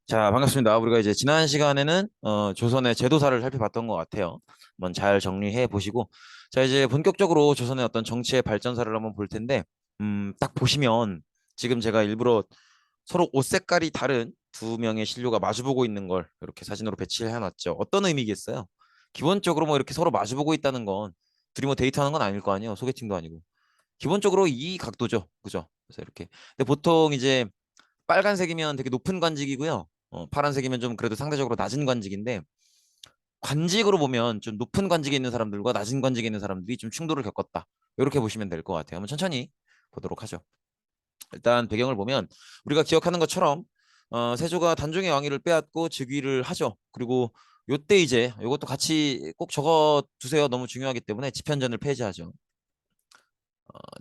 자, 반갑습니다. 우리가 이제 지난 시간에는 조선의 제도사를 살펴봤던 것 같아요. 한번 잘 정리해 보시고, 자, 이제 본격적으로 조선의 어떤 정치의 발전사를 한번 볼 텐데, 딱 보시면 지금 제가 일부러 서로 옷 색깔이 다른 두 명의 신료가 마주보고 있는 걸 이렇게 사진으로 배치해 놨죠. 어떤 의미겠어요? 기본적으로 뭐 이렇게 서로 마주보고 있다는 건 둘이 뭐 데이트하는 건 아닐 거 아니에요. 소개팅도 아니고. 기본적으로 이 각도죠. 그죠? 그래서 이렇게. 근데 보통 이제 빨간색이면 되게 높은 관직이고요. 파란색이면 좀 그래도 상대적으로 낮은 관직인데 관직으로 보면 좀 높은 관직에 있는 사람들과 낮은 관직에 있는 사람들이 좀 충돌을 겪었다. 이렇게 보시면 될 것 같아요. 한번 천천히 보도록 하죠. 일단 배경을 보면 우리가 기억하는 것처럼 세조가 단종의 왕위를 빼앗고 즉위를 하죠. 그리고 요때 이제 이것도 같이 꼭 적어 두세요. 너무 중요하기 때문에 집현전을 폐지하죠.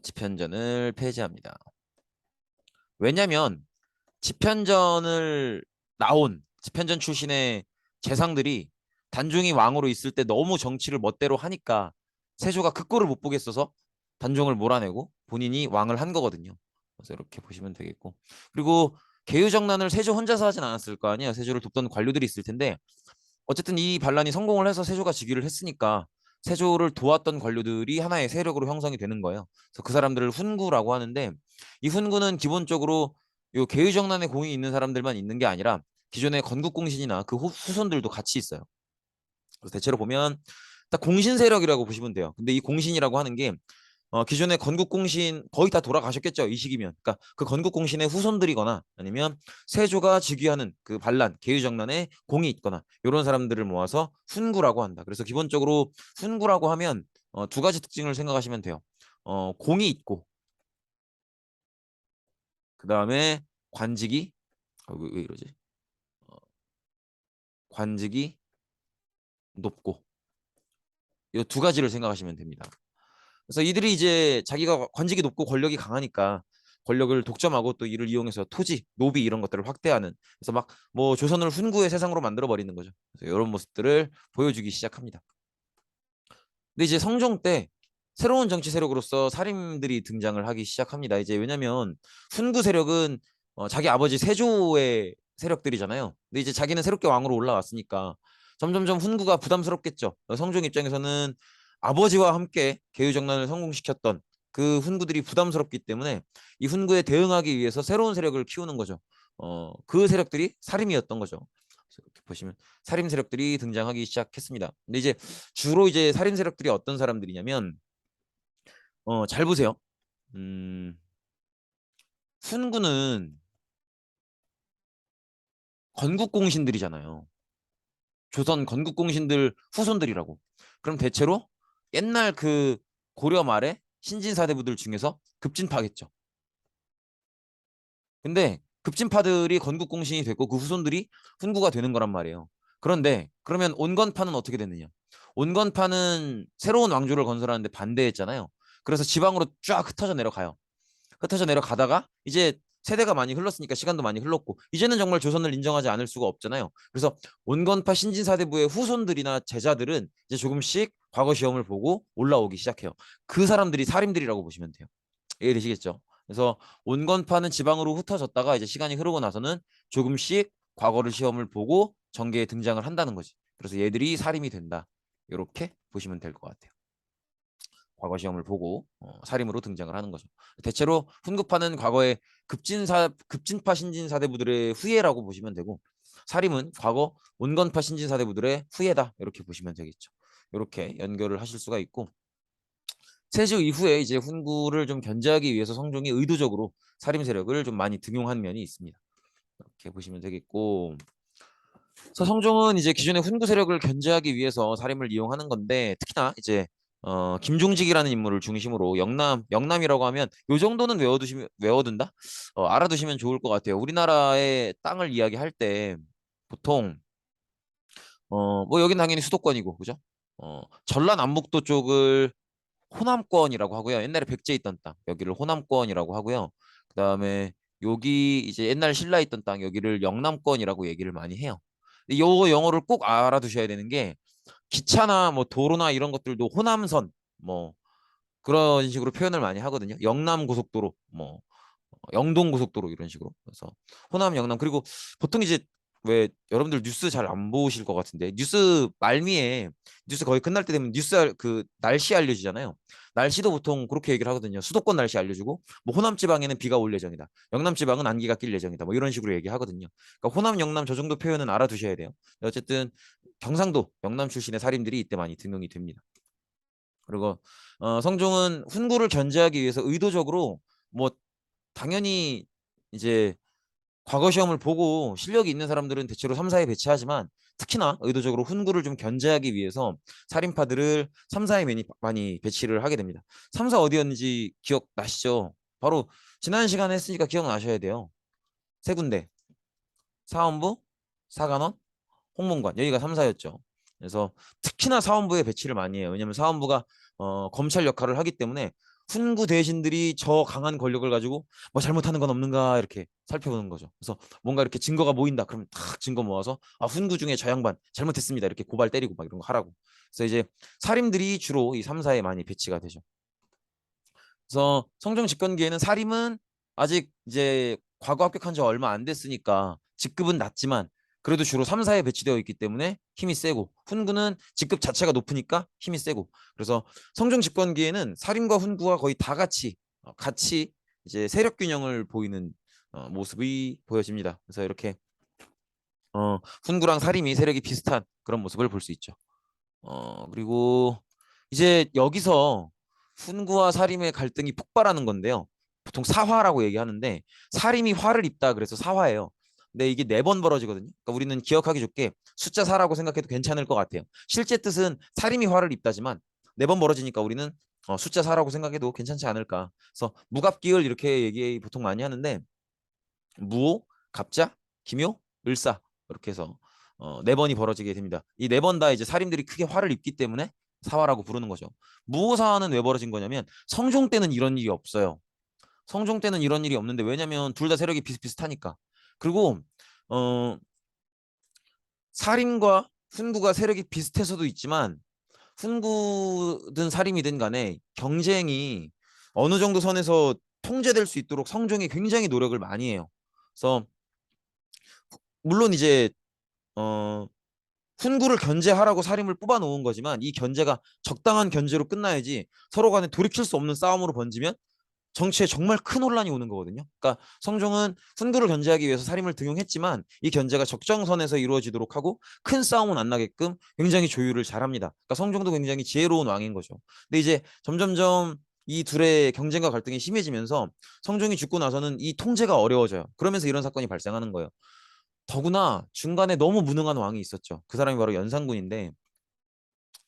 집현전을 폐지합니다. 왜냐하면 집현전을 나온 집현전 출신의 재상들이 단종이 왕으로 있을 때 너무 정치를 멋대로 하니까 세조가 그 꼴을 못 보겠어서 단종을 몰아내고 본인이 왕을 한 거거든요. 그래서 이렇게 보시면 되겠고, 그리고 계유정난을 세조 혼자서 하진 않았을 거 아니에요. 세조를 돕던 관료들이 있을 텐데 어쨌든 이 반란이 성공을 해서 세조가 즉위를 했으니까 세조를 도왔던 관료들이 하나의 세력으로 형성이 되는 거예요. 그래서 그 사람들을 훈구라고 하는데, 이 훈구는 기본적으로 요 계유정난에 공이 있는 사람들만 있는 게 아니라 기존의 건국공신이나 그 후손들도 같이 있어요. 그래서 대체로 보면 딱 공신 세력이라고 보시면 돼요. 근데 이 공신이라고 하는 게 기존의 건국공신 거의 다 돌아가셨겠죠. 이 시기면. 그러니까 그 건국공신의 후손들이거나 아니면 세조가 즉위하는 그 반란, 계유정난에 공이 있거나 이런 사람들을 모아서 훈구라고 한다. 그래서 기본적으로 훈구라고 하면 두 가지 특징을 생각하시면 돼요. 공이 있고 그 다음에 관직이 왜 이러지? 어, 관직이 높고 이 두 가지를 생각하시면 됩니다. 그래서 이들이 이제 자기가 관직이 높고 권력이 강하니까 권력을 독점하고 또 이를 이용해서 토지, 노비 이런 것들을 확대하는, 그래서 막 뭐 조선을 훈구의 세상으로 만들어 버리는 거죠. 그래서 이런 모습들을 보여주기 시작합니다. 근데 이제 성종 때 새로운 정치 세력으로서 살인들이 등장을 하기 시작합니다. 이제 왜냐면 훈구 세력은 자기 아버지 세조의 세력들이잖아요. 근데 이제 자기는 새롭게 왕으로 올라왔으니까 점점점 훈구가 부담스럽겠죠. 성종 입장에서는 아버지와 함께 개유정난을 성공시켰던 그 훈구들이 부담스럽기 때문에 이 훈구에 대응하기 위해서 새로운 세력을 키우는 거죠. 그 세력들이 살림이었던 거죠. 이렇게 보시면 살림 세력들이 등장하기 시작했습니다. 근데 이제 주로 이제 살인 세력들이 어떤 사람들이냐면 잘 보세요. 음, 훈구는 건국공신들이잖아요. 조선 건국공신들 후손들이라고. 그럼 대체로 옛날 그 고려 말에 신진사대부들 중에서 급진파겠죠. 근데 급진파들이 건국공신이 됐고 그 후손들이 훈구가 되는 거란 말이에요. 그런데 그러면 온건파는 어떻게 됐느냐? 온건파는 새로운 왕조를 건설하는데 반대했잖아요. 그래서 지방으로 쫙 흩어져 내려가요. 흩어져 내려가다가 이제 세대가 많이 흘렀으니까 시간도 많이 흘렀고 이제는 정말 조선을 인정하지 않을 수가 없잖아요. 그래서 온건파 신진사대부의 후손들이나 제자들은 이제 조금씩 과거 시험을 보고 올라오기 시작해요. 그 사람들이 살인들이라고 보시면 돼요. 이해되시겠죠? 그래서 온건파는 지방으로 흩어졌다가 이제 시간이 흐르고 나서는 조금씩 과거를 시험을 보고 정계에 등장을 한다는 거지. 그래서 얘들이 살인이 된다. 이렇게 보시면 될 것 같아요. 과거 시험을 보고 살인으로 등장을 하는 거죠. 대체로 훈급파는 과거의 급진파 신진사대부들의 후예라고 보시면 되고, 살인은 과거 온건파 신진사대부들의 후예다 이렇게 보시면 되겠죠. 이렇게 연결을 하실 수가 있고, 세조 이후에 이제 훈구를 좀 견제하기 위해서 성종이 의도적으로 살인 세력을 좀 많이 등용한 면이 있습니다. 이렇게 보시면 되겠고, 그래서 성종은 이제 기존의 훈구 세력을 견제하기 위해서 살인을 이용하는 건데, 특히나 이제 김종직이라는 인물을 중심으로 영남이라고 하면 요 정도는 외워둔다? 알아두시면 좋을 것 같아요. 우리나라의 땅을 이야기할 때 보통 뭐 여긴 당연히 수도권이고, 그죠? 전라남북도 쪽을 호남권이라고 하고요. 옛날에 백제 있던 땅 여기를 호남권이라고 하고요. 그다음에 여기 이제 옛날 신라 있던 땅 여기를 영남권이라고 얘기를 많이 해요. 근데 요 영어를 꼭 알아두셔야 되는 게, 기차나 뭐 도로나 이런 것들도 호남선 뭐 그런 식으로 표현을 많이 하거든요. 영남 고속도로 뭐 영동 고속도로 이런 식으로. 그래서 호남 영남, 그리고 보통 이제 왜 여러분들 뉴스 잘 안 보실 것 같은데 뉴스 말미에 뉴스 거의 끝날 때 되면 그 날씨 알려주잖아요. 날씨도 보통 그렇게 얘기를 하거든요. 수도권 날씨 알려주고 뭐 호남 지방에는 비가 올 예정이다. 영남 지방은 안개가 낄 예정이다. 뭐 이런 식으로 얘기하거든요. 그러니까 호남, 영남 저 정도 표현은 알아두셔야 돼요. 어쨌든 경상도, 영남 출신의 살인들이 이때 많이 등용이 됩니다. 그리고 성종은 훈구를 견제하기 위해서 의도적으로 뭐 당연히 이제 과거 시험을 보고 실력이 있는 사람들은 대체로 3사에 배치하지만 특히나 의도적으로 훈구를 좀 견제하기 위해서 살인파들을 3사에 많이 배치를 하게 됩니다. 3사 어디였는지 기억나시죠? 바로 지난 시간에 했으니까 기억나셔야 돼요. 세 군데. 사원부, 사관원, 홍문관. 여기가 3사였죠. 그래서 특히나 사원부에 배치를 많이 해요. 왜냐하면 사원부가 검찰 역할을 하기 때문에 훈구 대신들이 저 강한 권력을 가지고 뭐 잘못하는 건 없는가 이렇게 살펴보는 거죠. 그래서 뭔가 이렇게 증거가 모인다. 그러면 탁 증거 모아서 아 훈구 중에 저 양반 잘못했습니다. 이렇게 고발 때리고 막 이런 거 하라고. 그래서 이제 살인들이 주로 이 3사에 많이 배치가 되죠. 그래서 성종 집권기에는 사림은 아직 이제 과거 합격한 지 얼마 안 됐으니까 직급은 낮지만 그래도 주로 3사에 배치되어 있기 때문에 힘이 세고 훈구는 직급 자체가 높으니까 힘이 세고 그래서 성종 집권기에는 사림과 훈구가 거의 다 같이 이제 세력 균형을 보이는 모습이 보여집니다. 그래서 이렇게 훈구랑 사림이 세력이 비슷한 그런 모습을 볼 수 있죠. 그리고 이제 여기서 훈구와 사림의 갈등이 폭발하는 건데요. 보통 사화라고 얘기하는데 사림이 화를 입다 그래서 사화예요. 근데 이게 4번 벌어지거든요. 그러니까 우리는 기억하기 좋게 숫자 4라고 생각해도 괜찮을 것 같아요. 실제 뜻은 사림이 화를 입다지만 4번 벌어지니까 우리는 숫자 4라고 생각해도 괜찮지 않을까. 그래서 무갑기을 이렇게 얘기 보통 많이 하는데 무오, 갑자, 기묘, 을사 이렇게 해서 4번이 벌어지게 됩니다. 이 4번 다 이제 살인들이 크게 화를 입기 때문에 사화라고 부르는 거죠. 무오사화는 왜 벌어진 거냐면 성종 때는 이런 일이 없어요. 성종 때는 이런 일이 없는데 왜냐면 둘 다 세력이 비슷비슷하니까. 그리고 어, 살인과 훈구가 세력이 비슷해서도 있지만 훈구든 살인이든 간에 경쟁이 어느 정도 선에서 통제될 수 있도록 성종이 굉장히 노력을 많이 해요. 그래서 물론 이제 어, 훈구를 견제하라고 살인을 뽑아 놓은 거지만 이 견제가 적당한 견제로 끝나야지 서로 간에 돌이킬 수 없는 싸움으로 번지면 정치에 정말 큰 혼란이 오는 거거든요. 그러니까 성종은 훈구를 견제하기 위해서 살인을 등용했지만 이 견제가 적정선에서 이루어지도록 하고 큰 싸움은 안 나게끔 굉장히 조율을 잘합니다. 그러니까 성종도 굉장히 지혜로운 왕인 거죠. 근데 이제 점점점 이 둘의 경쟁과 갈등이 심해지면서 성종이 죽고 나서는 이 통제가 어려워져요. 그러면서 이런 사건이 발생하는 거예요. 더구나 중간에 너무 무능한 왕이 있었죠. 그 사람이 바로 연산군인데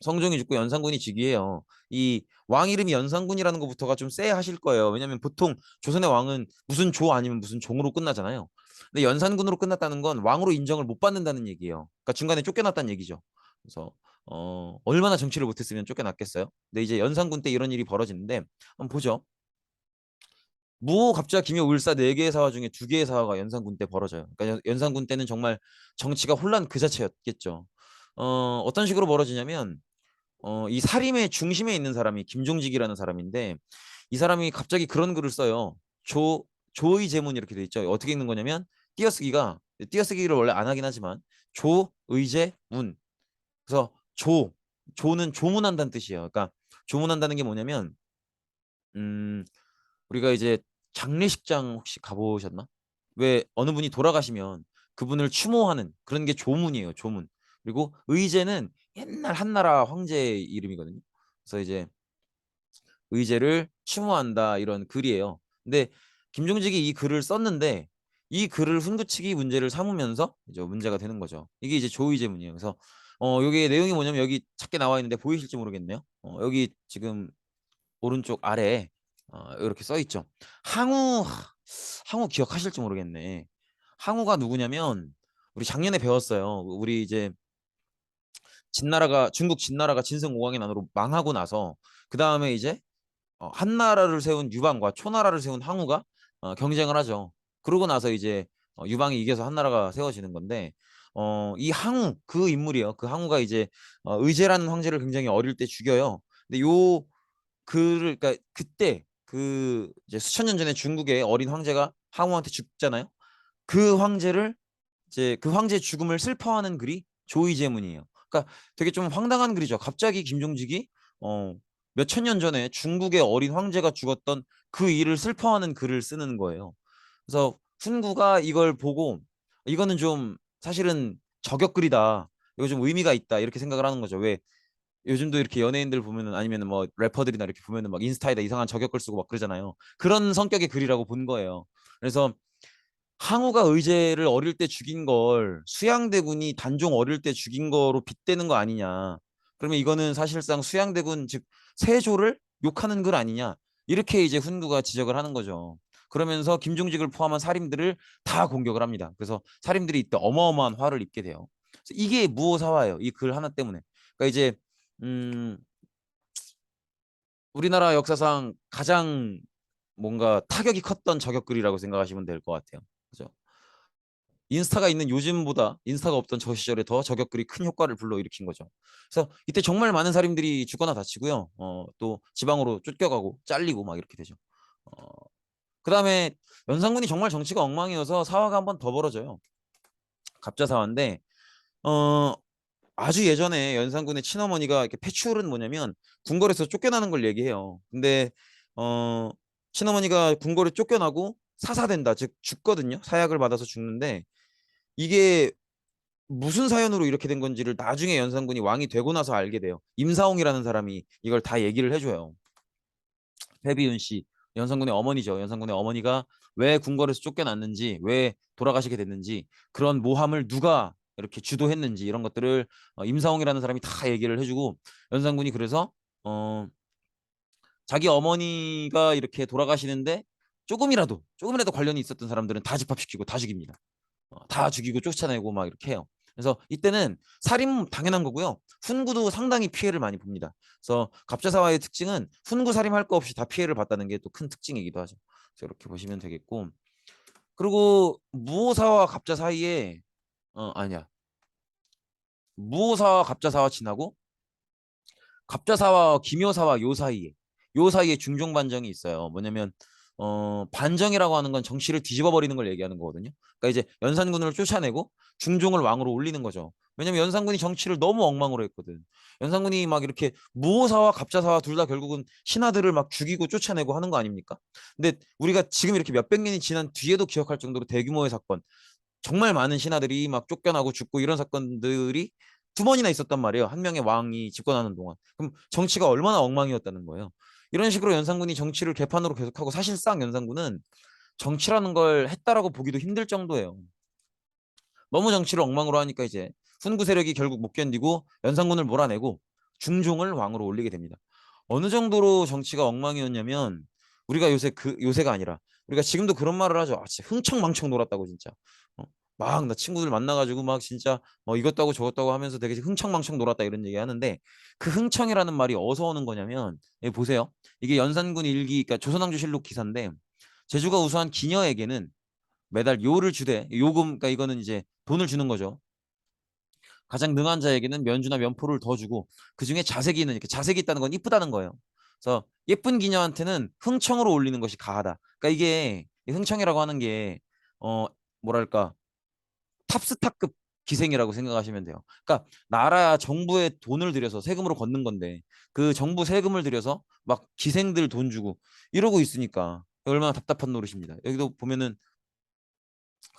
성종이 죽고 연산군이 즉위해요. 이 왕 이름이 연산군이라는 것부터가 좀 쎄하실 거예요. 왜냐하면 보통 조선의 왕은 무슨 조 아니면 무슨 종으로 끝나잖아요. 근데 연산군으로 끝났다는 건 왕으로 인정을 못 받는다는 얘기예요. 그러니까 중간에 쫓겨났다는 얘기죠. 그래서 얼마나 정치를 못했으면 쫓겨났겠어요. 근데 이제 연산군 때 이런 일이 벌어지는데 한번 보죠. 무호, 갑자, 기묘, 을사 4개의 사화 중에 2개의 사화가 연산군 때 벌어져요. 그러니까 연산군 때는 정말 정치가 혼란 그 자체였겠죠. 어떤 식으로 벌어지냐면 이 살림의 중심에 있는 사람이 김종직이라는 사람인데 이 사람이 갑자기 그런 글을 써요. 조의 제문 이렇게 돼 있죠. 어떻게 읽는 거냐면 띄어쓰기를 원래 안 하긴 하지만 조의제 문. 그래서 조는 조문한다는 뜻이에요. 그러니까 조문한다는 게 뭐냐면 음 우리가 이제 장례식장 혹시 가보셨나? 왜 어느 분이 돌아가시면 그분을 추모하는 그런 게 조문이에요. 조문. 그리고 의제는 옛날 한나라 황제의 이름이거든요. 그래서 이제 의제를 추모한다 이런 글이에요. 근데 김종직이 이 글을 썼는데 이 글을 훈구치기 문제를 삼으면서 이제 문제가 되는 거죠. 이게 이제 조의제문이에요. 그래서 여기 내용이 뭐냐면 여기 작게 나와 있는데 보이실지 모르겠네요. 여기 지금 오른쪽 아래에 이렇게 써 있죠. 항우 항우 기억하실지 모르겠네. 항우가 누구냐면 우리 작년에 배웠어요. 우리 이제 진나라가 중국 진나라가 진성오광의 난으로 망하고 나서 그 다음에 이제 한나라를 세운 유방과 초나라를 세운 항우가 경쟁을 하죠. 그러고 나서 이제 유방이 이겨서 한나라가 세워지는 건데 이 항우 그 인물이에요. 그 항우가 이제 의제라는 황제를 굉장히 어릴 때 죽여요. 근데 요 그를 그러니까 그때 이제 수천 년 전에 중국의 어린 황제가 항우한테 죽잖아요. 그 황제를 이제 그 황제의 죽음을 슬퍼하는 글이 조의제문이에요. 그러니까 되게 좀 황당한 글이죠. 갑자기 김종직이 어, 몇천 년 전에 중국의 어린 황제가 죽었던 그 일을 슬퍼하는 글을 쓰는 거예요. 그래서 훈구가 이걸 보고 이거는 좀 사실은 저격글이다. 이거 좀 의미가 있다. 이렇게 생각을 하는 거죠. 왜 요즘도 이렇게 연예인들 보면은 아니면은 뭐 래퍼들이나 이렇게 보면은 막 인스타에다 이상한 저격글 쓰고 막 그러잖아요. 그런 성격의 글이라고 본 거예요. 그래서 항우가 의제를 어릴 때 죽인 걸 수양대군이 단종 어릴 때 죽인 거로 빗대는 거 아니냐. 그러면 이거는 사실상 수양대군 즉 세조를 욕하는 글 아니냐. 이렇게 이제 훈구가 지적을 하는 거죠. 그러면서 김종직을 포함한 살인들을 다 공격을 합니다. 그래서 살인들이 이때 어마어마한 화를 입게 돼요. 그래서 이게 무오사화예요. 이 글 하나 때문에. 그러니까 이제 음, 우리나라 역사상 가장 뭔가 타격이 컸던 저격글이라고 생각하시면 될 것 같아요. 그죠? 인스타가 있는 요즘보다 인스타가 없던 저 시절에 더 저격글이 큰 효과를 불러일으킨 거죠. 그래서 이때 정말 많은 살인들이 죽거나 다치고요. 또 지방으로 쫓겨가고 잘리고 막 이렇게 되죠. 어, 그다음에 연산군이 정말 정치가 엉망이어서 사화가 한 번 더 벌어져요. 갑자사화인데 어, 아주 예전에 연산군의 친어머니가 이렇게 패출은 뭐냐면 궁궐에서 쫓겨나는 걸 얘기해요. 근데 어, 친어머니가 궁궐에 쫓겨나고 사사된다, 즉 죽거든요. 사약을 받아서 죽는데 이게 무슨 사연으로 이렇게 된 건지를 나중에 연산군이 왕이 되고 나서 알게 돼요. 임사홍이라는 사람이 이걸 다 얘기를 해줘요. 배비윤 씨, 연산군의 어머니죠. 연산군의 어머니가 왜 궁궐에서 쫓겨났는지, 왜 돌아가시게 됐는지, 그런 모함을 누가 이렇게 주도했는지 이런 것들을 임사홍이라는 사람이 다 얘기를 해주고 연산군이 그래서 어, 자기 어머니가 이렇게 돌아가시는데 조금이라도 관련이 있었던 사람들은 다 집합시키고 다 죽입니다. 다 죽이고 쫓아내고 막 이렇게 해요. 그래서 이때는 살인 당연한 거고요. 훈구도 상당히 피해를 많이 봅니다. 그래서 갑자사화의 특징은 훈구 살인할 거 없이 다 피해를 봤다는 게 또 큰 특징이기도 하죠. 그래서 이렇게 보시면 되겠고. 그리고 무오사와 갑자 사이에 아니야. 무오사와 갑자사와 지나고 갑자사와 기묘사와 요 사이에 중종 반정이 있어요. 뭐냐면 반정이라고 하는 건 정치를 뒤집어 버리는 걸 얘기하는 거거든요. 그러니까 이제 연산군을 쫓아내고 중종을 왕으로 올리는 거죠. 왜냐면 연산군이 정치를 너무 엉망으로 했거든. 연산군이 막 이렇게 무오사와 갑자사와 둘 다 결국은 신하들을 막 죽이고 쫓아내고 하는 거 아닙니까? 근데 우리가 지금 이렇게 몇백 년이 지난 뒤에도 기억할 정도로 대규모의 사건, 정말 많은 신하들이 막 쫓겨나고 죽고 이런 사건들이 두 번이나 있었단 말이에요. 한 명의 왕이 집권하는 동안. 그럼 정치가 얼마나 엉망이었다는 거예요. 이런 식으로 연산군이 정치를 개판으로 계속하고 사실상 연산군은 정치라는 걸 했다라고 보기도 힘들 정도예요. 너무 정치를 엉망으로 하니까 이제 훈구 세력이 결국 못 견디고 연산군을 몰아내고 중종을 왕으로 올리게 됩니다. 어느 정도로 정치가 엉망이었냐면 우리가 요새가 아니라 우리가 지금도 그런 말을 하죠. 아, 진짜 흥청망청 놀았다고 진짜. 막 나 친구들 만나가지고 막 진짜 뭐 이것도 하고 저것도 하고 하면서 되게 흥청망청 놀았다 이런 얘기 하는데 그 흥청이라는 말이 어디서 오는 거냐면 여기 보세요. 이게 연산군 일기, 그러니까 조선왕조실록 기사인데 제주가 우수한 기녀에게는 매달 요를 주되 요금, 그러니까 이거는 이제 돈을 주는 거죠. 가장 능한 자에게는 면주나 면포를 더 주고 그중에 자색이 있는, 이렇게 자색이 있다는 건 이쁘다는 거예요. 그래서 예쁜 기녀한테는 흥청으로 올리는 것이 가하다. 그러니까 이게 흥청이라고 하는 게 뭐랄까 탑스타급 기생이라고 생각하시면 돼요. 그러니까 나라 정부에 돈을 들여서 세금으로 걷는 건데 그 정부 세금을 들여서 막 기생들 돈 주고 이러고 있으니까 얼마나 답답한 노릇입니다. 여기도 보면은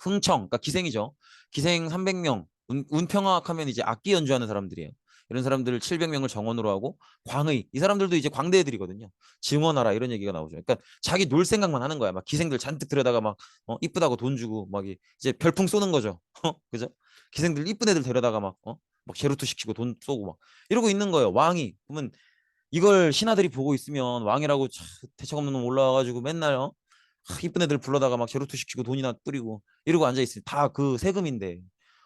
흥청, 그러니까 기생이죠. 기생 300명, 운평학 하면 이제 악기 연주하는 사람들이에요. 이런 사람들을 700명을 정원으로 하고 광의, 이 사람들도 이제 광대애들이거든요. 증언하라 이런 얘기가 나오죠. 그러니까 자기 놀 생각만 하는 거야. 막 기생들 잔뜩 들여다가 막 이쁘다고 돈 주고 막 이제 별풍 쏘는 거죠. 그죠? 기생들 이쁜 애들 데려다가 막 제로투 시키고 돈 쏘고 막 이러고 있는 거예요. 왕이 그러면 이걸 신하들이 보고 있으면 왕이라고 대책 없는 놈 올라와가지고 맨날 이쁜 애들 불러다가 막 제로투 시키고 돈이나 뿌리고 이러고 앉아 있으니 다 그 세금인데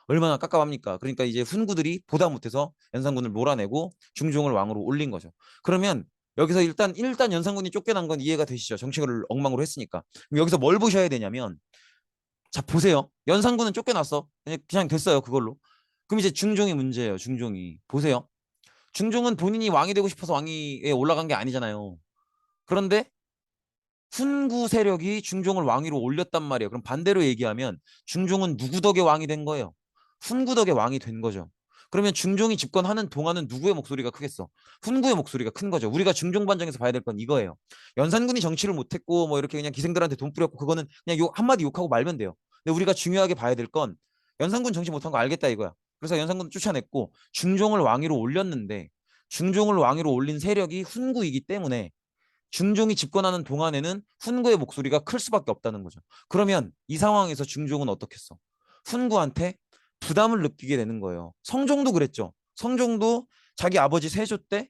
얼마나 깝깝합니까? 그러니까 이제 훈구들이 보다 못해서 연산군을 몰아내고 중종을 왕으로 올린 거죠. 그러면 여기서 일단 연산군이 쫓겨난 건 이해가 되시죠? 정치를 엉망으로 했으니까. 그럼 여기서 뭘 보셔야 되냐면 자 보세요. 연산군은 쫓겨났어. 그냥 됐어요 그걸로. 그럼 이제 중종이 문제예요. 중종이 보세요. 중종은 본인이 왕이 되고 싶어서 왕위에 올라간 게 아니잖아요. 그런데 훈구 세력이 중종을 왕위로 올렸단 말이에요. 그럼 반대로 얘기하면 중종은 누구 덕에 왕이 된 거예요? 훈구 덕에 왕이 된 거죠. 그러면 중종이 집권하는 동안은 누구의 목소리가 크겠어? 훈구의 목소리가 큰 거죠. 우리가 중종 반정에서 봐야 될 건 이거예요. 연산군이 정치를 못했고 뭐 이렇게 그냥 기생들한테 돈 뿌렸고 그거는 그냥 한마디 욕하고 말면 돼요. 근데 우리가 중요하게 봐야 될 건 연산군 정치 못한 거 알겠다 이거야. 그래서 연산군 쫓아냈고 중종을 왕위로 올렸는데 중종을 왕위로 올린 세력이 훈구이기 때문에 중종이 집권하는 동안에는 훈구의 목소리가 클 수밖에 없다는 거죠. 그러면 이 상황에서 중종은 어떻겠어? 훈구한테 부담을 느끼게 되는 거예요. 성종도 그랬죠. 성종도 자기 아버지 세조 때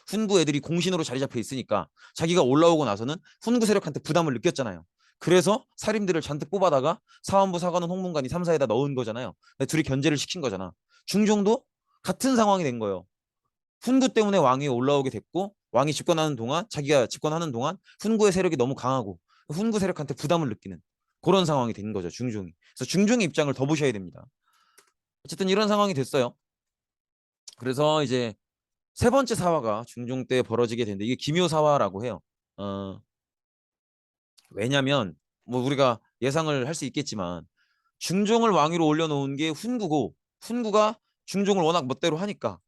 훈구 애들이 공신으로 자리 잡혀 있으니까 자기가 올라오고 나서는 훈구 세력한테 부담을 느꼈잖아요. 그래서 살인들을 잔뜩 뽑아다가 사원부 사관원 홍문관이 3사에다 넣은 거잖아요. 둘이 견제를 시킨 거잖아. 중종도 같은 상황이 된 거예요. 훈구 때문에 왕이 올라오게 됐고 왕이 집권하는 동안 자기가 집권하는 동안 훈구의 세력이 너무 강하고 훈구 세력한테 부담을 느끼는 그런 상황이 된 거죠. 중종이. 그래서 중종의 입장을 더 보셔야 됩니다. 어쨌든 이런 상황이 됐어요. 그래서 이제 세 번째 사화가 중종 때 벌어지게 되는데 이게 기묘사화라고 해요. 왜냐면 뭐 우리가 예상을 할 수 있겠지만 중종을 왕위로 올려놓은 게 훈구고 훈구가 중종을 워낙 멋대로 하니까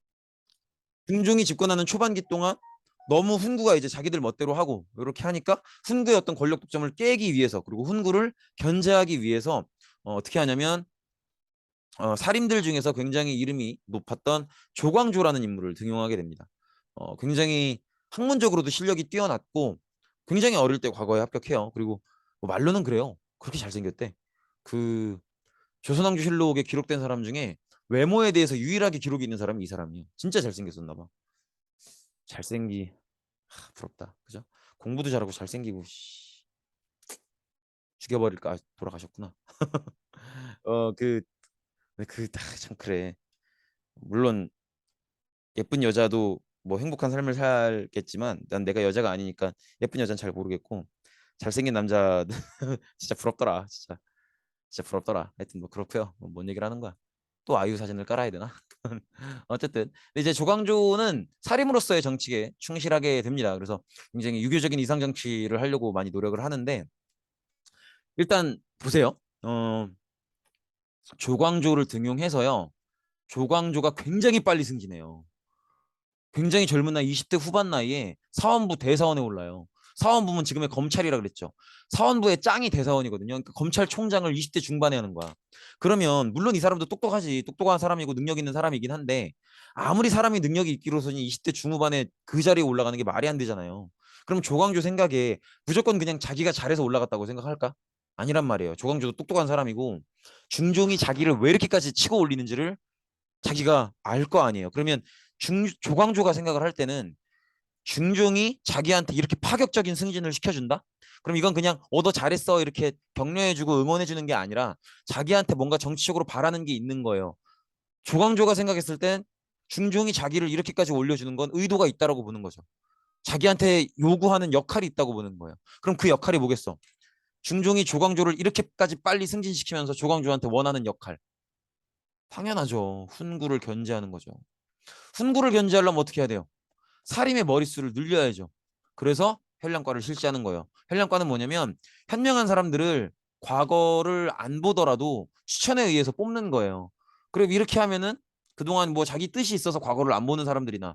중종이 집권하는 초반기 동안 너무 훈구가 이제 자기들 멋대로 하고 이렇게 하니까 훈구의 어떤 권력 독점을 깨기 위해서 그리고 훈구를 견제하기 위해서 어떻게 하냐면 살인들 중에서 굉장히 이름이 높았던 조광조라는 인물을 등용하게 됩니다. 굉장히 학문적으로도 실력이 뛰어났고 굉장히 어릴 때 과거에 합격해요. 그리고 뭐 말로는 그래요. 그렇게 잘생겼대. 그 조선왕조실록에 기록된 사람 중에 외모에 대해서 유일하게 기록이 있는 사람이 이 사람이에요. 진짜 잘생겼었나 봐. 잘생기 부럽다. 그죠? 공부도 잘하고 잘생기고 죽여버릴까. 돌아가셨구나. 참 그래. 물론 예쁜 여자도 뭐 행복한 삶을 살겠지만 난 내가 여자가 아니니까 예쁜 여자는 잘 모르겠고 잘생긴 남자 진짜 부럽더라. 진짜 부럽더라. 하여튼 뭐 그렇고요. 뭔 얘기를 하는 거야. 또 아이유 사진을 깔아야 되나? 어쨌든 근데 이제 조광조는 살인으로서의 정치에 충실하게 됩니다. 그래서 굉장히 유교적인 이상 정치를 하려고 많이 노력을 하는데 일단 보세요. 조광조를 등용해서요. 조광조가 굉장히 빨리 승진해요. 굉장히 젊은 나이 20대 후반 나이에 사원부 대사원에 올라요. 사원부면 지금의 검찰이라 그랬죠. 사원부의 짱이 대사원이거든요. 그러니까 검찰총장을 20대 중반에 하는 거야. 그러면 물론 이 사람도 똑똑하지. 똑똑한 사람이고 능력 있는 사람이긴 한데 아무리 사람이 능력이 있기로서는 20대 중후반에 그 자리에 올라가는 게 말이 안 되잖아요. 그럼 조광조 생각에 무조건 그냥 자기가 잘해서 올라갔다고 생각할까? 아니란 말이에요. 조광조도 똑똑한 사람이고 중종이 자기를 왜 이렇게까지 치고 올리는지를 자기가 알 거 아니에요. 그러면 조광조가 생각을 할 때는 중종이 자기한테 이렇게 파격적인 승진을 시켜준다? 그럼 이건 그냥 너 잘했어 이렇게 격려해주고 응원해주는 게 아니라 자기한테 뭔가 정치적으로 바라는 게 있는 거예요. 조광조가 생각했을 땐 중종이 자기를 이렇게까지 올려주는 건 의도가 있다라고 보는 거죠. 자기한테 요구하는 역할이 있다고 보는 거예요. 그럼 그 역할이 뭐겠어? 중종이 조광조를 이렇게까지 빨리 승진시키면서 조광조한테 원하는 역할. 당연하죠. 훈구를 견제하는 거죠. 훈구를 견제하려면 어떻게 해야 돼요? 살인의 머릿수를 늘려야죠. 그래서 현량과를 실시하는 거예요. 현량과는 뭐냐면 현명한 사람들을 과거를 안 보더라도 추천에 의해서 뽑는 거예요. 그리고 이렇게 하면은 그동안 뭐 자기 뜻이 있어서 과거를 안 보는 사람들이나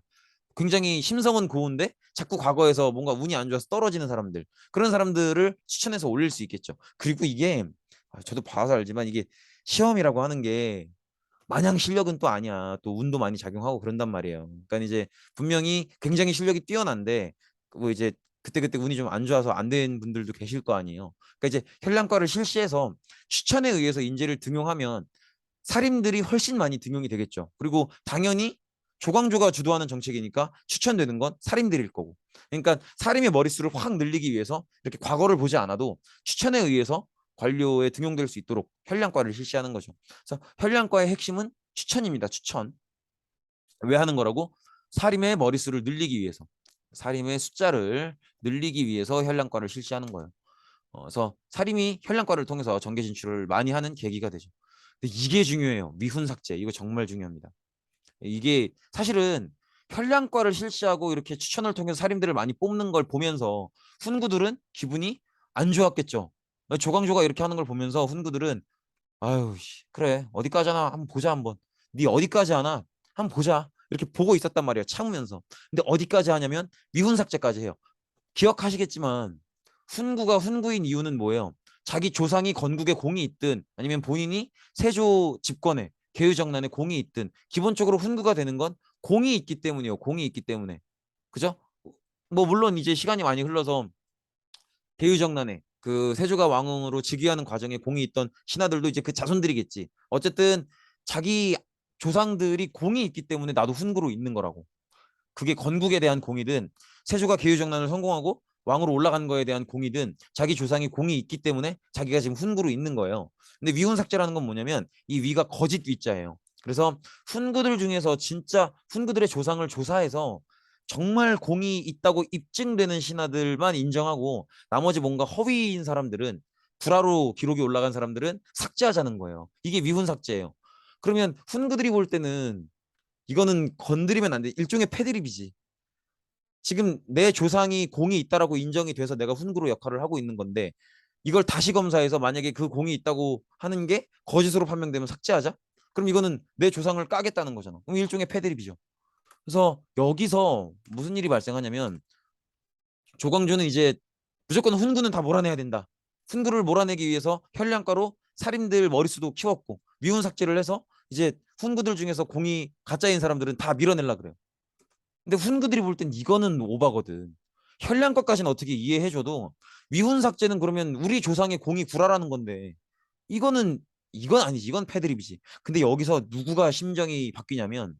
굉장히 심성은 고운데 자꾸 과거에서 뭔가 운이 안 좋아서 떨어지는 사람들 그런 사람들을 추천해서 올릴 수 있겠죠. 그리고 이게 저도 봐서 알지만 이게 시험이라고 하는 게 마냥 실력은 또 아니야. 또 운도 많이 작용하고 그런단 말이에요. 그러니까 이제 분명히 굉장히 실력이 뛰어난데 뭐 이제 그때그때 운이 좀 안 좋아서 안 된 분들도 계실 거 아니에요. 그러니까 이제 현량과를 실시해서 추천에 의해서 인재를 등용하면 살인들이 훨씬 많이 등용이 되겠죠. 그리고 당연히 조광조가 주도하는 정책이니까 추천되는 건 살인들일 거고. 그러니까 살인의 머릿수를 확 늘리기 위해서 이렇게 과거를 보지 않아도 추천에 의해서 관료에 등용될 수 있도록 현량과를 실시하는 거죠. 그래서 현량과의 핵심은 추천입니다. 추천. 왜 하는 거라고? 살인의 머릿수를 늘리기 위해서. 살인의 숫자를 늘리기 위해서 현량과를 실시하는 거예요. 그래서 살인이 현량과를 통해서 정계 진출을 많이 하는 계기가 되죠. 근데 이게 중요해요. 미훈 삭제. 이거 정말 중요합니다. 이게 사실은 현량과를 실시하고 이렇게 추천을 통해서 살인들을 많이 뽑는 걸 보면서 훈구들은 기분이 안 좋았겠죠. 조광조가 이렇게 하는 걸 보면서 훈구들은 아유, 그래. 어디까지 하나 한번 보자 한번. 네 어디까지 하나 한번 보자. 이렇게 보고 있었단 말이에요. 참으면서. 근데 어디까지 하냐면 미훈삭제까지 해요. 기억하시겠지만 훈구가 훈구인 이유는 뭐예요? 자기 조상이 건국에 공이 있든 아니면 본인이 세조 집권에 계유정난에 공이 있든 기본적으로 훈구가 되는 건 공이 있기 때문이에요. 공이 있기 때문에. 그죠? 뭐 물론 이제 시간이 많이 흘러서 계유정난에 그 세조가 왕으로 즉위하는 과정에 공이 있던 신하들도 이제 그 자손들이겠지. 어쨌든 자기 조상들이 공이 있기 때문에 나도 훈구로 있는 거라고. 그게 건국에 대한 공이든 세조가 계유정난을 성공하고 왕으로 올라간 거에 대한 공이든 자기 조상이 공이 있기 때문에 자기가 지금 훈구로 있는 거예요. 근데 위훈삭제라는 건 뭐냐면 이 위가 거짓 위자예요. 그래서 훈구들 중에서 진짜 훈구들의 조상을 조사해서 정말 공이 있다고 입증되는 신하들만 인정하고 나머지 뭔가 허위인 사람들은 불화로 기록이 올라간 사람들은 삭제하자는 거예요. 이게 위훈삭제예요. 그러면 훈구들이 볼 때는 이거는 건드리면 안 돼. 일종의 패드립이지. 지금 내 조상이 공이 있다라고 인정이 돼서 내가 훈구로 역할을 하고 있는 건데 이걸 다시 검사해서 만약에 그 공이 있다고 하는 게 거짓으로 판명되면 삭제하자? 그럼 이거는 내 조상을 까겠다는 거잖아. 그럼 일종의 패드립이죠. 그래서 여기서 무슨 일이 발생하냐면 조광조는 이제 무조건 훈구는 다 몰아내야 된다. 훈구를 몰아내기 위해서 현량가로 살인들 머릿수도 키웠고 미운 삭제를 해서 이제 훈구들 중에서 공이 가짜인 사람들은 다 밀어내려 그래요. 근데 훈구들이 볼 땐 이거는 오바거든. 현량과까지는 어떻게 이해해줘도 미훈 삭제는 그러면 우리 조상의 공이 구라라는 건데 이거는 이건 아니지. 이건 패드립이지. 근데 여기서 누구가 심정이 바뀌냐면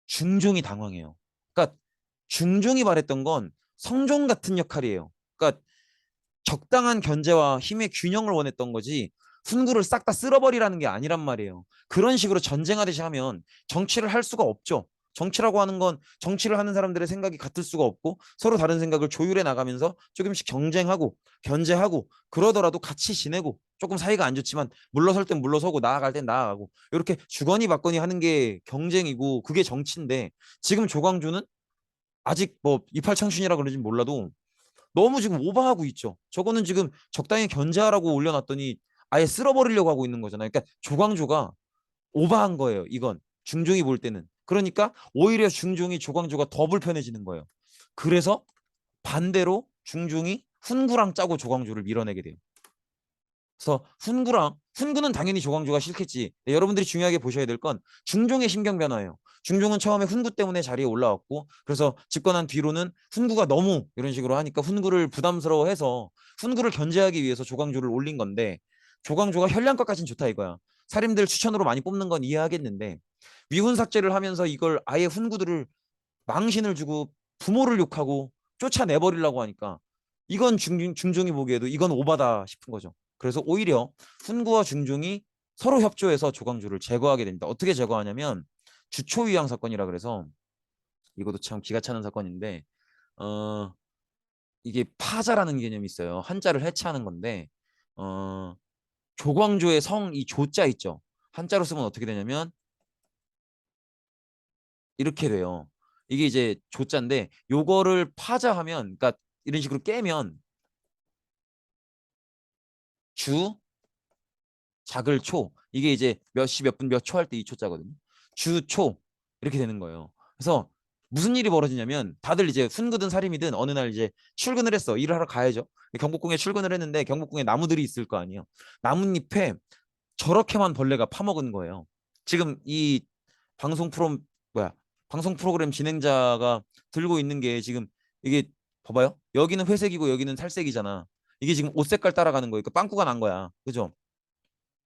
중종이 당황해요. 그러니까 중종이 말했던 건 성종 같은 역할이에요. 그러니까 적당한 견제와 힘의 균형을 원했던 거지 훈구를 싹 다 쓸어버리라는 게 아니란 말이에요. 그런 식으로 전쟁하듯이 하면 정치를 할 수가 없죠. 정치라고 하는 건 정치를 하는 사람들의 생각이 같을 수가 없고 서로 다른 생각을 조율해 나가면서 조금씩 경쟁하고 견제하고 그러더라도 같이 지내고 조금 사이가 안 좋지만 물러설 땐 물러서고 나아갈 땐 나아가고 이렇게 주거니 받거니 하는 게 경쟁이고 그게 정치인데 지금 조광조는 아직 뭐 이팔 청춘이라 그러진 몰라도 너무 지금 오버하고 있죠. 저거는 지금 적당히 견제하라고 올려놨더니 아예 쓸어버리려고 하고 있는 거잖아요. 그러니까 조광조가 오버한 거예요. 이건 중종이 볼 때는. 그러니까 오히려 중종이 조광조가 더 불편해지는 거예요. 그래서 반대로 중종이 훈구랑 짜고 조광조를 밀어내게 돼요. 그래서 훈구는 당연히 조광조가 싫겠지. 네, 여러분들이 중요하게 보셔야 될 건 중종의 심경 변화예요. 중종은 처음에 훈구 때문에 자리에 올라왔고 그래서 집권한 뒤로는 훈구가 너무 이런 식으로 하니까 훈구를 부담스러워해서 훈구를 견제하기 위해서 조광조를 올린 건데 조광조가 현량과까지는 좋다 이거야. 사림들 추천으로 많이 뽑는 건 이해하겠는데 위훈 삭제를 하면서 이걸 아예 훈구들을 망신을 주고 부모를 욕하고 쫓아내버리려고 하니까 이건 중종이 보기에도 이건 오바다 싶은 거죠. 그래서 오히려 훈구와 중종이 서로 협조해서 조광조를 제거하게 됩니다. 어떻게 제거하냐면 주초위양 사건이라 그래서 이것도 참 기가 차는 사건인데 어 이게 파자라는 개념이 있어요. 한자를 해체하는 건데 어 조광조의 성 이 조자 있죠. 한자로 쓰면 어떻게 되냐면 이렇게 돼요. 이게 이제 조자인데 요거를 파자하면 그러니까 이런 식으로 깨면 주 작을 초 이게 이제 몇 시 몇 분 몇 초 할 때 이 초자거든요. 주초 이렇게 되는 거예요. 그래서 무슨 일이 벌어지냐면 다들 이제 훈구든 살림이든 어느 날 이제 출근을 했어. 일을 하러 가야죠. 경복궁에 출근을 했는데 경복궁에 나무들이 있을 거 아니에요. 나뭇잎에 저렇게만 벌레가 파먹은 거예요. 지금 이 방송 프로 뭐야 방송 프로그램 진행자가 들고 있는 게 지금 이게 봐봐요. 여기는 회색이고 여기는 살색이잖아. 이게 지금 옷 색깔 따라가는 거니까 빵꾸가 난 거야. 그죠?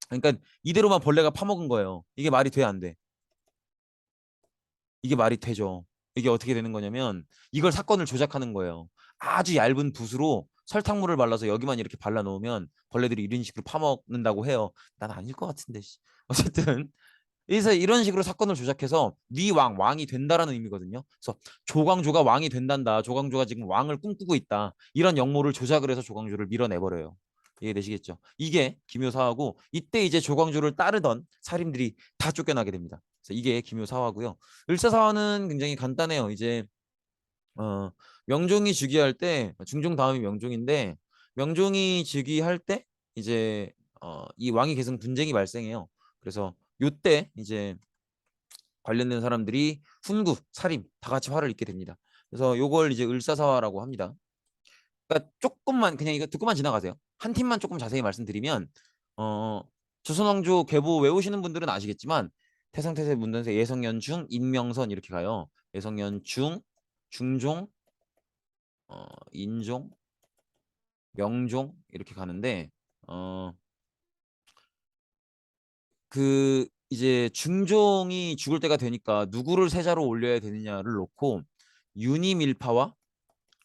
그러니까 이대로만 벌레가 파먹은 거예요. 이게 말이 돼, 안 돼? 이게 말이 되죠. 이게 어떻게 되는 거냐면 이걸 사건을 조작하는 거예요. 아주 얇은 붓으로 설탕물을 발라서 여기만 이렇게 발라 놓으면 벌레들이 이런 식으로 파먹는다고 해요. 난 아닐 것 같은데. 어쨌든 그래서 이런 식으로 사건을 조작해서 네 왕이 된다라는 의미거든요. 그래서 조광조가 왕이 된단다. 조광조가 지금 왕을 꿈꾸고 있다. 이런 역모를 조작을 해서 조광조를 밀어내버려요. 이해되시겠죠? 이게 기묘사하고 이때 이제 조광조를 따르던 살인들이 다 쫓겨나게 됩니다. 그래서 이게 기묘사화고요. 을사사화는 굉장히 간단해요. 이제 명종이 즉위할 때 중종 다음이 명종인데 명종이 즉위할 때 이제 이 왕위 계승 분쟁이 발생해요. 그래서 요때 이제 관련된 사람들이 훈구, 살인 다 같이 화를 입게 됩니다. 그래서 요걸 이제 을사사화라고 합니다. 그러니까 조금만 그냥 이거 듣고만 지나가세요. 한 팀만 조금 자세히 말씀드리면 어 조선왕조 계보 외우시는 분들은 아시겠지만 태상태세 문전세 예성연중 인명선 이렇게 가요. 예성연중 중종 인종 명종 이렇게 가는데 어 그 이제 중종이 죽을 때가 되니까 누구를 세자로 올려야 되느냐를 놓고 윤임 일파와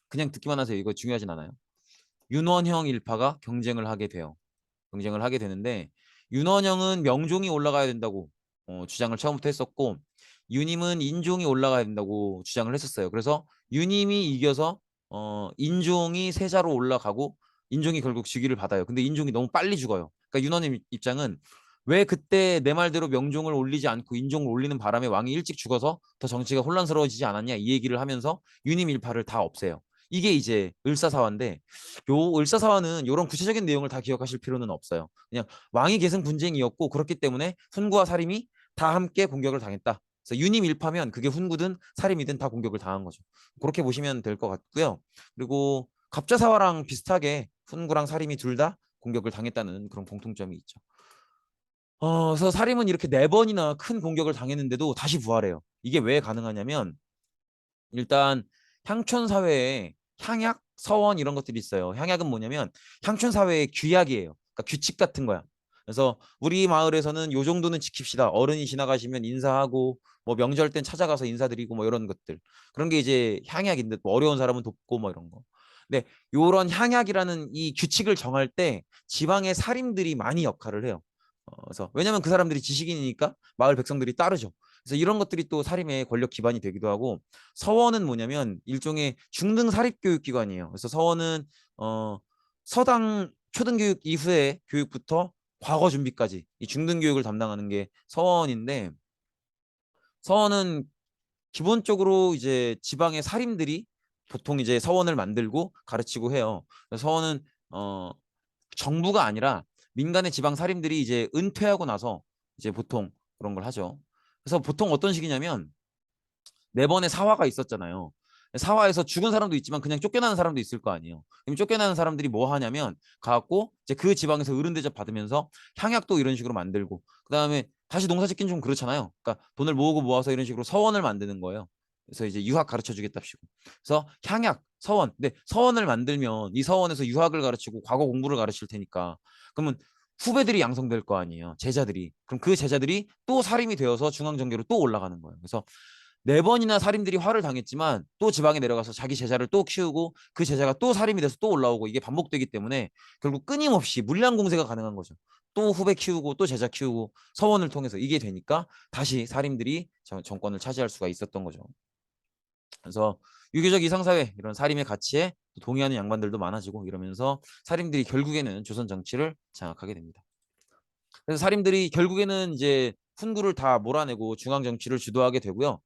그냥 듣기만 하세요. 이거 중요하진 않아요. 윤원형 일파가 경쟁을 하게 돼요. 경쟁을 하게 되는데 윤원형은 명종이 올라가야 된다고 주장을 처음부터 했었고 윤임은 인종이 올라가야 된다고 주장을 했었어요. 그래서 윤임이 이겨서 인종이 세자로 올라가고 인종이 결국 즉위를 받아요. 근데 인종이 너무 빨리 죽어요. 그러니까 윤원임 입장은 왜 그때 내 말대로 명종을 올리지 않고 인종을 올리는 바람에 왕이 일찍 죽어서 더 정치가 혼란스러워지지 않았냐 이 얘기를 하면서 윤임 일파를 다 없애요. 이게 이제 을사사화인데 요 을사사화는 이런 구체적인 내용을 다 기억하실 필요는 없어요. 그냥 왕위 계승 분쟁이었고 그렇기 때문에 훈구와 사림이 다 함께 공격을 당했다. 그래서 유님 일파면 그게 훈구든 사림이든 다 공격을 당한 거죠. 그렇게 보시면 될 것 같고요. 그리고 갑자사화랑 비슷하게 훈구랑 사림이 둘 다 공격을 당했다는 그런 공통점이 있죠. 그래서 사림은 이렇게 네 번이나 큰 공격을 당했는데도 다시 부활해요. 이게 왜 가능하냐면 일단 향촌 사회에 향약, 서원 이런 것들이 있어요. 향약은 뭐냐면 향촌 사회의 규약이에요. 그러니까 규칙 같은 거야. 그래서 우리 마을에서는 요 정도는 지킵시다. 어른이 지나가시면 인사하고 뭐 명절 땐 찾아가서 인사드리고 뭐 이런 것들. 그런 게 이제 향약인데 뭐 어려운 사람은 돕고 뭐 이런 거. 근데 요런 향약이라는 이 규칙을 정할 때 지방의 사림들이 많이 역할을 해요. 그래서 왜냐면 그 사람들이 지식인이니까 마을 백성들이 따르죠. 그래서 이런 것들이 또 사림의 권력 기반이 되기도 하고 서원은 뭐냐면 일종의 중등 사립교육기관이에요. 그래서 서원은 서당 초등교육 이후의 교육부터 과거 준비까지 이 중등교육을 담당하는 게 서원인데 서원은 기본적으로 이제 지방의 사림들이 보통 이제 서원을 만들고 가르치고 해요. 서원은 어, 정부가 아니라 민간의 지방 사림들이 이제 은퇴하고 나서 이제 보통 그런 걸 하죠. 그래서 보통 어떤 식이냐면 네 번의 사화가 있었잖아요. 사화에서 죽은 사람도 있지만 그냥 쫓겨나는 사람도 있을 거 아니에요. 그럼 쫓겨나는 사람들이 뭐 하냐면 가갖고 이제 그 지방에서 어른 대접 받으면서 향약도 이런 식으로 만들고 그다음에 다시 농사 짓긴 좀 그렇잖아요. 그러니까 돈을 모으고 모아서 이런 식으로 서원을 만드는 거예요. 그래서 이제 유학 가르쳐 주겠답시고. 그래서 향약, 서원. 근데 서원을 만들면 이 서원에서 유학을 가르치고 과거 공부를 가르칠 테니까 그러면 후배들이 양성될 거 아니에요. 제자들이. 그럼 그 제자들이 또 사림이 되어서 중앙정계로 또 올라가는 거예요. 그래서 네 번이나 살인들이 화를 당했지만 또 지방에 내려가서 자기 제자를 또 키우고 그 제자가 또 살인이 돼서 또 올라오고 이게 반복되기 때문에 결국 끊임없이 물량 공세가 가능한 거죠. 또 후배 키우고 또 제자 키우고 서원을 통해서 이게 되니까 다시 살인들이 정권을 차지할 수가 있었던 거죠. 그래서 유교적 이상사회 이런 살인의 가치에 동의하는 양반들도 많아지고 이러면서 살인들이 결국에는 조선 정치를 장악하게 됩니다. 그래서 살인들이 결국에는 이제 훈구를 다 몰아내고 중앙 정치를 주도하게 되고요.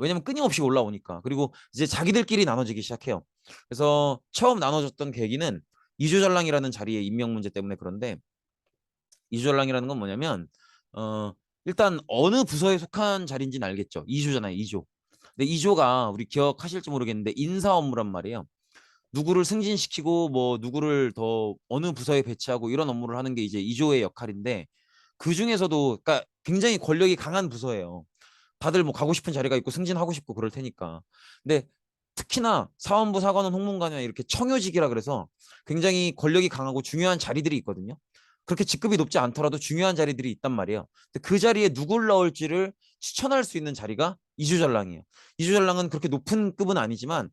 왜냐면 끊임없이 올라오니까. 그리고 이제 자기들끼리 나눠지기 시작해요. 그래서 처음 나눠졌던 계기는 이조전랑이라는 자리의 임명 문제 때문에 그런데 이조전랑이라는 건 뭐냐면 일단 어느 부서에 속한 자리인지는 알겠죠. 이조잖아요. 이조. 근데 이조가 우리 기억하실지 모르겠는데 인사 업무란 말이에요. 누구를 승진시키고 뭐 누구를 더 어느 부서에 배치하고 이런 업무를 하는 게 이제 이조의 역할인데 그 중에서도 그러니까 굉장히 권력이 강한 부서예요. 다들 뭐 가고 싶은 자리가 있고 승진하고 싶고 그럴 테니까. 근데 특히나 사원부 사관원 홍문관이나 이렇게 청요직이라 그래서 굉장히 권력이 강하고 중요한 자리들이 있거든요. 그렇게 직급이 높지 않더라도 중요한 자리들이 있단 말이에요. 근데 그 자리에 누굴 넣을지를 추천할 수 있는 자리가 이주전랑이에요. 이주전랑은 그렇게 높은 급은 아니지만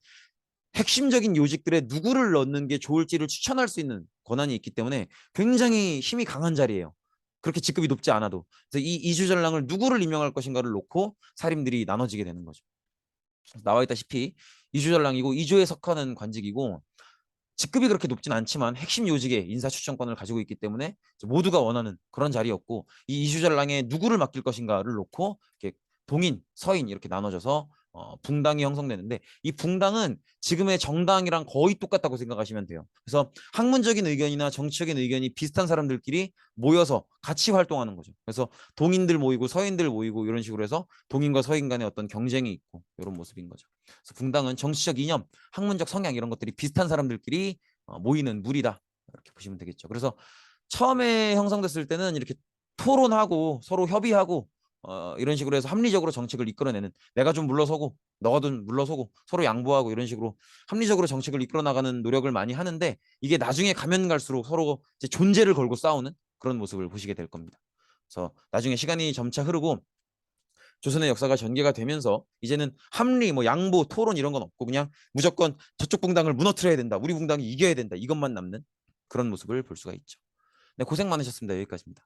핵심적인 요직들에 누구를 넣는 게 좋을지를 추천할 수 있는 권한이 있기 때문에 굉장히 힘이 강한 자리예요. 그렇게 직급이 높지 않아도. 그래서 이 이주전랑을 누구를 임명할 것인가를 놓고 사림들이 나눠지게 되는 거죠. 나와 있다시피 이주전랑이고 이조에 속하는 관직이고 직급이 그렇게 높진 않지만 핵심 요직의 인사 추천권을 가지고 있기 때문에 모두가 원하는 그런 자리였고 이 이주전랑에 누구를 맡길 것인가를 놓고 이렇게 동인, 서인 이렇게 나눠져서 붕당이 형성되는데 이 붕당은 지금의 정당이랑 거의 똑같다고 생각하시면 돼요. 그래서 학문적인 의견이나 정치적인 의견이 비슷한 사람들끼리 모여서 같이 활동하는 거죠. 그래서 동인들 모이고 서인들 모이고 이런 식으로 해서 동인과 서인 간의 어떤 경쟁이 있고 이런 모습인 거죠. 그래서 붕당은 정치적 이념, 학문적 성향 이런 것들이 비슷한 사람들끼리 모이는 무리다. 이렇게 보시면 되겠죠. 그래서 처음에 형성됐을 때는 이렇게 토론하고 서로 협의하고 이런 식으로 해서 합리적으로 정책을 이끌어내는 내가 좀 물러서고 너가 좀 물러서고 서로 양보하고 이런 식으로 합리적으로 정책을 이끌어 나가는 노력을 많이 하는데 이게 나중에 가면 갈수록 서로 이제 존재를 걸고 싸우는 그런 모습을 보시게 될 겁니다. 그래서 나중에 시간이 점차 흐르고 조선의 역사가 전개가 되면서 이제는 합리, 뭐 양보, 토론 이런 건 없고 그냥 무조건 저쪽 붕당을 무너뜨려야 된다. 우리 붕당이 이겨야 된다. 이것만 남는 그런 모습을 볼 수가 있죠. 네, 고생 많으셨습니다. 여기까지입니다.